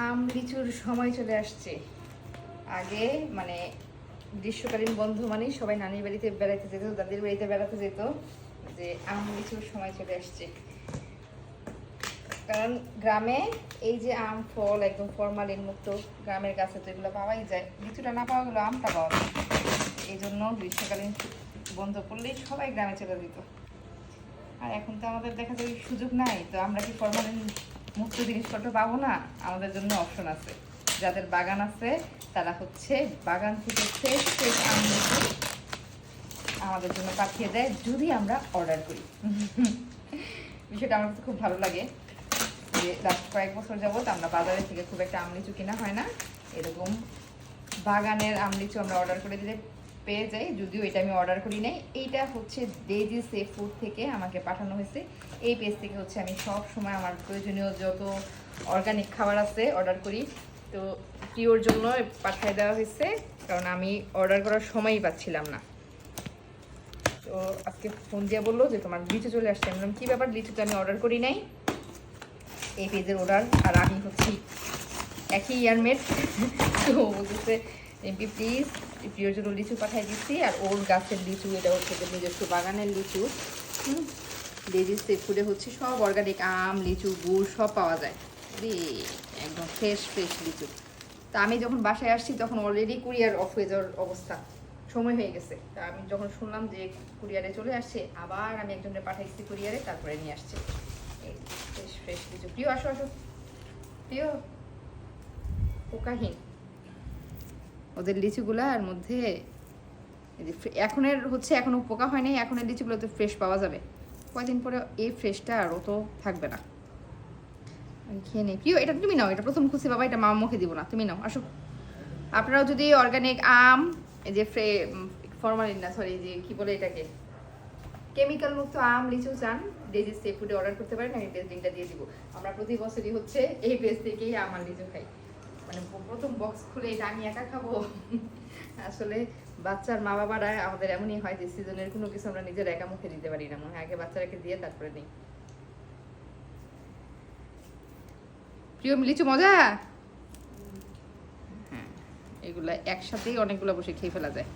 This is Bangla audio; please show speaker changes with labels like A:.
A: আম লিচুর সময় চলে আসছে। আগে মানে গ্রীষ্মকালীন বন্ধু মানে সবাই নানির বাড়িতে বেড়াতে যেত, দাদির বাড়িতে বেড়াতে যেত, যে আম লিচুর সময় চলে আসছে। কারণ গ্রামে এই যে আম ফল একদম ফরমালিন মুক্ত, গ্রামের গাছে তো এগুলো পাওয়াই যায়। লিচুটা না পাওয়া গেলেও আমটা পাওয়া যায়। এই জন্য গ্রীষ্মকালীন বন্ধ করলেই সবাই গ্রামে চলে যেত। আর এখন তো আমাদের দেখা যায় সুযোগ নাই, তো আমরা কি ফরমালিন মুক্ত জিনিসপত্র পাবো না? আমাদের জন্য অপশন আছে। যাদের বাগান আছে তারা হচ্ছে বাগান থেকে ফ্রেশ ফ্রেশ আম লিচু আমাদের জন্য পাঠিয়ে দেয়, যদি আমরা অর্ডার করি। বিষয়টা আমার কাছে খুব ভালো লাগে যে লাস্ট কয়েক বছর যাবত আমরা বাজারে থেকে খুব একটা আম লিচু কেনা হয় না, এরকম বাগানের আম লিচু আমরা অর্ডার করে দিলে পেয়ে যাই। যদিও এটা আমি অর্ডার করি নাই, এইটা হচ্ছে ডেজি সে ফুড থেকে আমাকে পাঠানো হয়েছে। এই পেজ থেকে হচ্ছে আমি সব সময় আমার প্রয়োজনীয় যত অর্গানিক খাবার আছে অর্ডার করি। তো প্রিয়র জন্য পাঠিয়ে দেওয়া হয়েছে, কারণ আমি অর্ডার করার সময়ই পাচ্ছিলাম না। তো আজকে ফোন দিয়ে বললো যে তোমার লিচু চলে আসছে। আমি বললাম কী ব্যাপার, লিচু তো আমি অর্ডার করি নাই, এই পেজের অর্ডার। আর আমি হচ্ছি একই ইয়ারমেট। তো বলতেছে এমপি প্লিজ প্রিয়র জন্য লিচু পাঠাই দিচ্ছি, আর ওর গাছের লিচু, এটা হচ্ছে নিজস্ব বাগানের লিচু। ডেজি সি ফুডে হচ্ছে সব অর্গানিক আম লিচু গুড় সব পাওয়া যায়, একদম ফ্রেশ ফ্রেশ লিচু। তা আমি যখন বাসায় আসছি তখন অলরেডি কুরিয়ার অফ হয়ে যাওয়ার অবস্থা, সময় হয়ে গেছে। তা আমি যখন শুনলাম যে কুরিয়ারে চলে আসছে, আবার আমি একজনকে পাঠাইছি কুরিয়ারে, তারপরে নিয়ে আসছে এই ফ্রেশ ফ্রেশ লিচু। প্রিয় আসো আসো, প্রিয় পোকাহীন ওদের লিচুগুলার মধ্যে। এখনের হচ্ছে এখনো পোকা হয় নাই, এখনের লিচুগুলোতে ফ্রেশ পাওয়া যাবে। কয়দিন পরে এই ফ্রেশটা আর অত থাকবে না। খেয়ে নেই প্রিয়, এটা তুমি নাও, এটা প্রথম খুশি বাবা, এটা মা মুখে দিব না, তুমি নাও আসো। আপনারাও যদি অর্গানিক আম, এই যে ফরমালিন না সরি, যে কি বলে এটাকে, কেমিক্যাল মুক্ত আম লিচু চান, ডেজি সি ফুডে অর্ডার করতে পারেন। আমি লিঙ্কটা দিয়ে দিব। আমরা প্রতি বছরই হচ্ছে এই পেজ থেকেই আম আর লিচু খাই। মানে প্রথম বক্স খুলে এটা আমি একা খাবো? আসলে বাচ্চার মা বাবারা আমাদের এমনই হয় যে সিজনের কোনো কিছু আমরা নিজের একা মুখে দিতে পারি না, মনে হয় আগে বাচ্চারাকে দিয়ে তারপরে নিই। প্রিয় লিচু মজা। হ্যাঁ, এগুলা একসাথেই অনেকগুলো বসে খেয়ে ফেলা যায়।